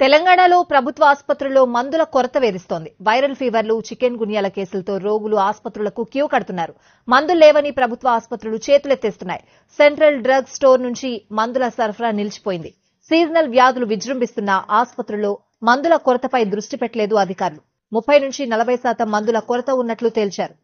తెలంగాణలో ప్రభుత్వ ఆసుపత్రుల్లో మందుల కొరత వేధిస్తోంది. వైరల్ ఫీవర్లు, చికెన్ గున్యాల కేసులతో రోగులు ఆసుపత్రులకు క్యూ కడుతున్నారు. మందులు లేవని ప్రభుత్వ ఆసుపత్రులు చేతులెత్తేస్తున్నాయి. సెంట్రల్ డ్రగ్ స్టోర్ నుంచి మందుల సరఫరా నిలిచిపోయింది. సీజనల్ వ్యాధులు విజృంభిస్తున్న ఆసుపత్రుల్లో మందుల కొరతపై దృష్టి పెట్టలేదు అధికారులు. 30 నుంచి 40% మందుల కొరత ఉన్నట్లు తేల్చారు.